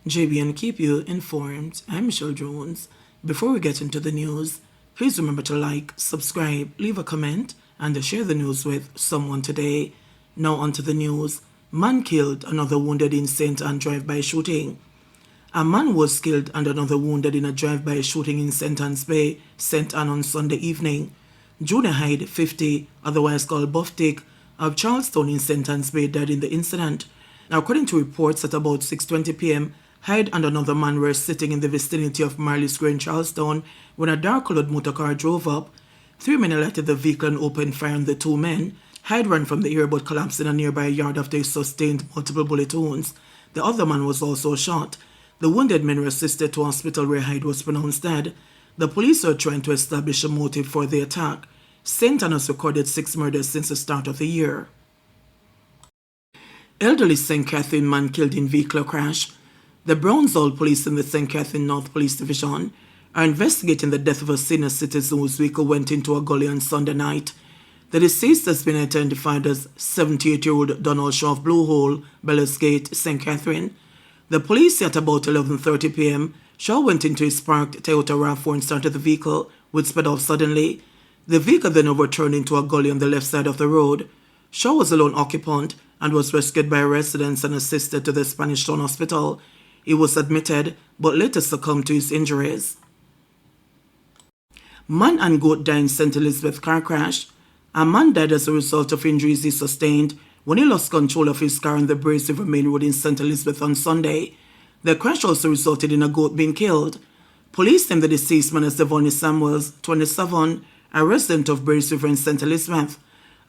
JBNN keep you informed. I'm Michelle Jones. Before we get into the news, please remember to like, subscribe, leave a comment, and share the news with someone today. Now onto the news. Man killed, another wounded in Senton drive-by shooting. A man was killed and another wounded in a drive-by shooting in Senton's Bay, Senton on Sunday evening. Junior Hyde, 50, otherwise called Buff Dick, of Charlestown in Senton's Bay died in the incident. Now, according to reports, at about 6:20 p.m., Hyde and another man were sitting in the vicinity of Marley Square in Charlestown when a dark-colored motorcar drove up. 3 men alighted the vehicle and opened fire on the 2 men. Hyde ran from the area but collapsed in a nearby yard after he sustained multiple bullet wounds. The other man was also shot. The wounded men were assisted to hospital where Hyde was pronounced dead. The police are trying to establish a motive for the attack. Senton has recorded 6 murders since the start of the year. Elderly St. Catherine man killed in vehicular crash. The Brownsall police in the St. Catherine North Police Division are investigating the death of a senior citizen whose vehicle went into a gully on Sunday night. The deceased has been identified as 78-year-old Donald Shaw of Blue Hole, Bellows Gate, St. Catherine. The police say at about 11:30 p.m., Shaw went into his parked Toyota RAV4 and started the vehicle, which sped off suddenly. The vehicle then overturned into a gully on the left side of the road. Shaw was a lone occupant and was rescued by residents and assisted to the Spanish Town Hospital. He was admitted, but later succumbed to his injuries. Man and goat died in St. Elizabeth car crash. A man died as a result of injuries he sustained when he lost control of his car on the Brace River Main Road in St. Elizabeth on Sunday. The crash also resulted in a goat being killed. Police named the deceased man as Devonnie Samuels, 27, a resident of Brace River in St. Elizabeth.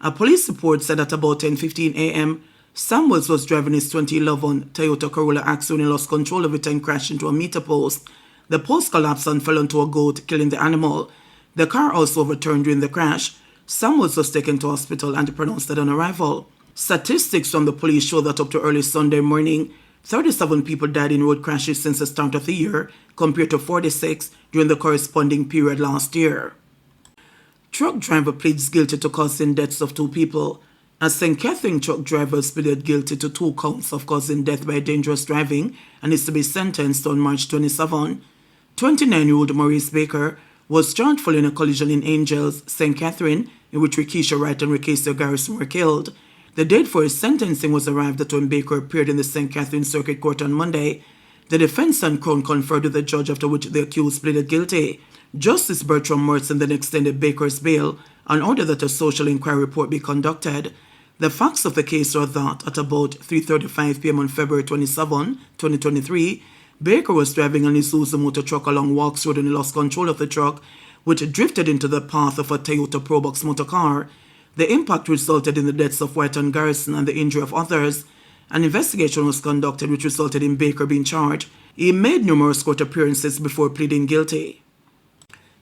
A police report said at about 10:15 a.m., Samuels was driving his 2011 Toyota Corolla Axo when he lost control of it and crashed into a meter post. The post collapsed and fell onto a goat, killing the animal. The car also overturned during the crash. Samuels was taken to hospital and pronounced dead on arrival. Statistics from the police show that up to early Sunday morning, 37 people died in road crashes since the start of the year, compared to 46 during the corresponding period last year. Truck driver pleads guilty to causing deaths of 2 people. A St. Catherine truck driver pleaded guilty to 2 counts of causing death by dangerous driving and is to be sentenced on March 27. 29-year-old Maurice Baker was charged following a collision in Angels, St. Catherine, in which Rikisha Wright and Rikisha Garrison were killed. The date for his sentencing was arrived at when Baker appeared in the St. Catherine Circuit Court on Monday. The defense and Crown conferred with the judge, after which the accused pleaded guilty. Justice Bertram Morrison then extended Baker's bail and ordered that a social inquiry report be conducted. The facts of the case are that at about 3:35 p.m. on February 27, 2023, Baker was driving an Isuzu motor truck along Walks Road and he lost control of the truck, which drifted into the path of a Toyota Probox motor car. The impact resulted in the deaths of White and Garrison and the injury of others. An investigation was conducted which resulted in Baker being charged. He made numerous court appearances before pleading guilty.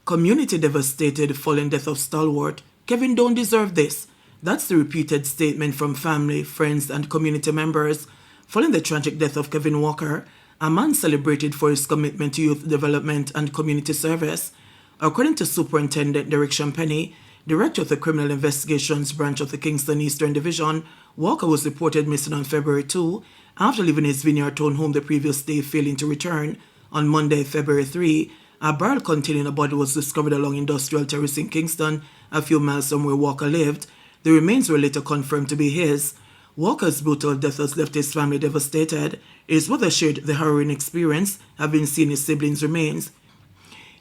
Community devastated following death of stalwart. Kevin don't deserve this. That's the repeated statement from family, friends, and community members. Following the tragic death of Kevin Walker, a man celebrated for his commitment to youth development and community service. According to Superintendent Derek Champagne, Director of the Criminal Investigations Branch of the Kingston Eastern Division, Walker was reported missing on February 2 after leaving his Vineyard Town home the previous day, failing to return. On Monday, February 3, a barrel containing a body was discovered along Industrial Terrace in Kingston, a few miles from where Walker lived. The remains were later confirmed to be his. Walker's brutal death has left his family devastated. His mother shared the harrowing experience, having seen his siblings' remains.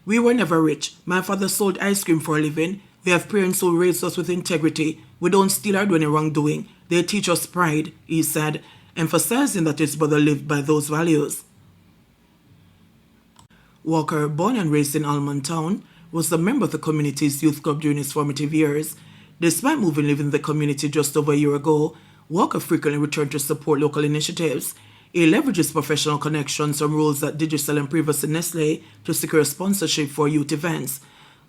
"We were never rich. My father sold ice cream for a living. We have parents who raised us with integrity. We don't steal or do any wrongdoing. They teach us pride," he said, emphasizing that his brother lived by those values. Walker, born and raised in Almond Town, was a member of the community's youth club during his formative years. Despite moving living in the community just over a year ago, Walker frequently returned to support local initiatives. He leverages professional connections from roles at Digicel and previously Nestle to secure sponsorship for youth events.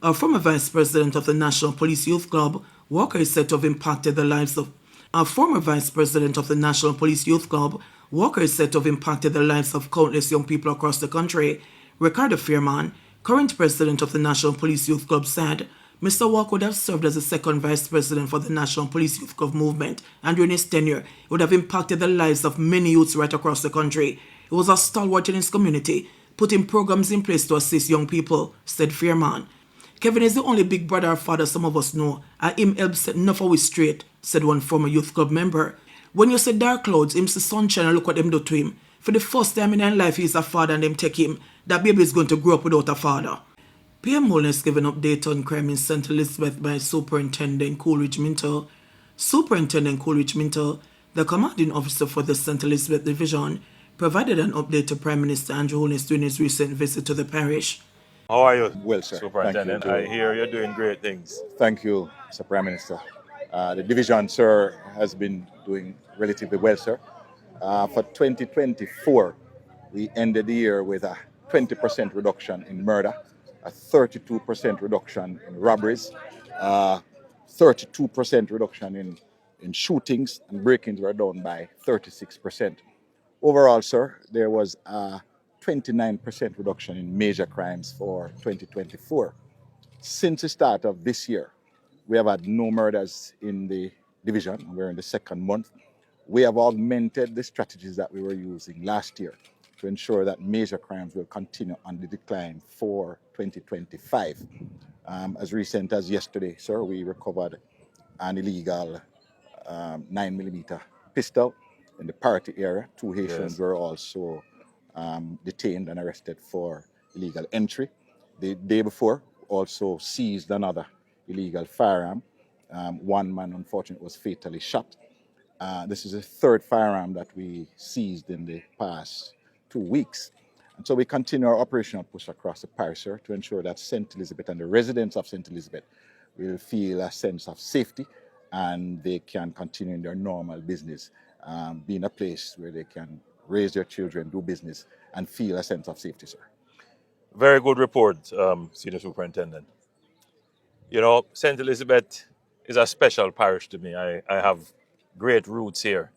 A former vice president of the National Police Youth Club, Walker is said to have impacted the lives of countless young people across the country. Ricardo Fairman, current president of the National Police Youth Club, said, "Mr. Walker would have served as the second vice president for the National Police Youth Club movement, and during his tenure, he would have impacted the lives of many youths right across the country. He was a stalwart in his community, putting programs in place to assist young people, said Fairman. Kevin is the only big brother or father some of us know, and him helps set enough of we straight, said one former youth club member. When you say dark clouds, him see sunshine and look what them do to him. For the first time in his life, he's a father and them take him. That baby is going to grow up without a father. PM Mullins gave an update on crime in St. Elizabeth by Superintendent Coleridge Minto. Superintendent Coleridge Minto, the commanding officer for the St. Elizabeth Division, provided an update to Prime Minister Andrew Holness during his recent visit to the parish. How are you, Well, sir. Superintendent? Thank you. I hear you're doing great things. Thank you, Mr. Prime Minister. The division, sir, has been doing relatively well, sir. For 2024, we ended the year with a 20% reduction in murder, a 32% reduction in robberies, 32% reduction in shootings, and break-ins were down by 36%. Overall, sir, there was a 29% reduction in major crimes for 2024. Since the start of this year, we have had no murders in the division. We're in the second month. We have augmented the strategies that we were using last year to ensure that major crimes will continue on the decline for 2025. As recent as yesterday, sir, we recovered an illegal 9mm pistol in the party area. Two Haitians were also detained and arrested for illegal entry. The day before, also seized another illegal firearm. One man, unfortunately, was fatally shot. This is the third firearm that we seized in the past 2 weeks. And so we continue our operational push across the parish, sir, to ensure that St. Elizabeth and the residents of St. Elizabeth will feel a sense of safety and they can continue in their normal business, being a place where they can raise their children, do business, and feel a sense of safety, sir. Very good report, Senior Superintendent. You know, St. Elizabeth is a special parish to me. I have great roots here.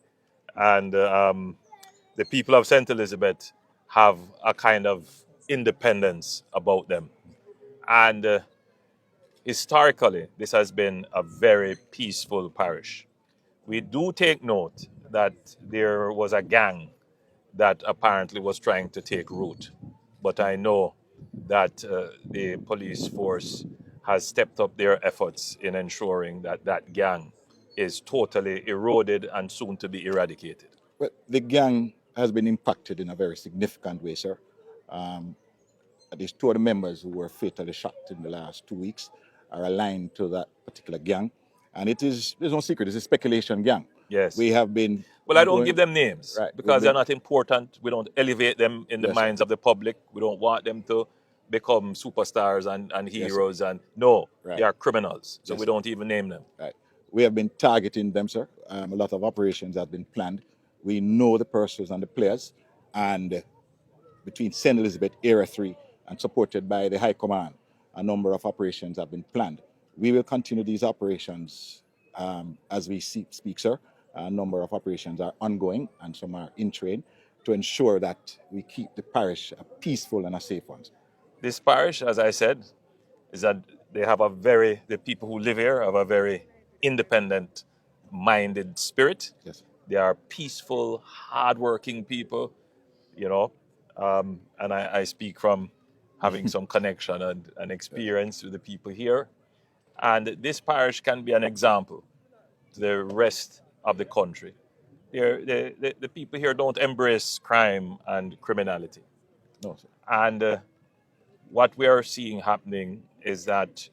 And the people of St. Elizabeth have a kind of independence about them. And historically, this has been a very peaceful parish. We do take note that there was a gang that apparently was trying to take root. But I know that the police force has stepped up their efforts in ensuring that that gang is totally eroded and soon to be eradicated. Well, the gang has been impacted in a very significant way, sir. At least two of the members who were fatally shot in the last 2 weeks are aligned to that particular gang. And there's no secret, it's a speculation gang. Yes. We have been... Well, I don't give them names because they're not important. We don't elevate them in the minds of the public. We don't want them to become superstars and heroes. They are criminals. So we don't even name them. Right. We have been targeting them, sir. A lot of operations have been planned. We know the persons and the players. And between St. Elizabeth Area 3 and supported by the High Command, a number of operations have been planned. We will continue these operations as we speak, sir. A number of operations are ongoing and some are in train to ensure that we keep the parish a peaceful and a safe one. This parish, as I said, is that the people who live here have a very independent-minded spirit. Yes. They are peaceful, hardworking people, you know, and I speak from having some connection and experience with the people here. And this parish can be an example to the rest of the country. The people here don't embrace crime and criminality. No, sir. And what we are seeing happening is that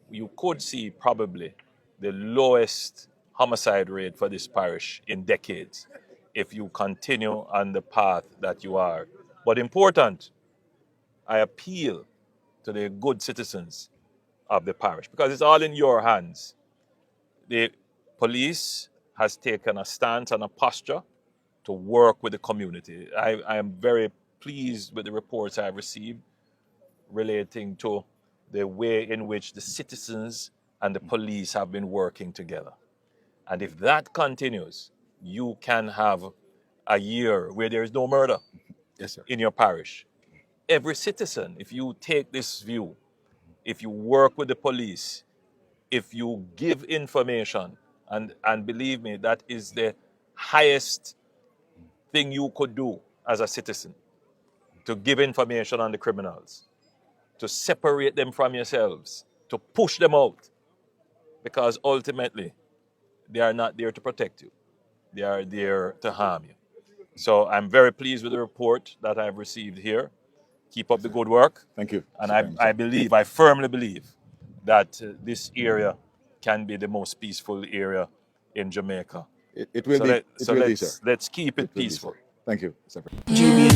you could see probably the lowest homicide rate for this parish in decades if you continue on the path that you are. But important, I appeal to the good citizens of the parish because it's all in your hands. The police has taken a stance and a posture to work with the community. I am very pleased with the reports I've received relating to the way in which the citizens and the police have been working together. And if that continues, you can have a year where there is no murder in your parish. Every citizen, if you take this view, if you work with the police, if you give information, and believe me, that is the highest thing you could do as a citizen to give information on the criminals, to separate them from yourselves, to push them out, because ultimately they are not there to protect you. They are there to harm you. So I'm very pleased with the report that I've received here. Keep up the good work. Thank you. And I firmly believe that this area can be the most peaceful area in Jamaica. It will be. Let's keep it Will be, peaceful. Thank you, Mr. President. JBNN,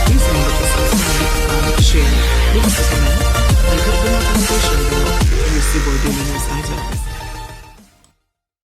please remember to subscribe, share, leave us a comment, and click the notification bell to receive our daily news items.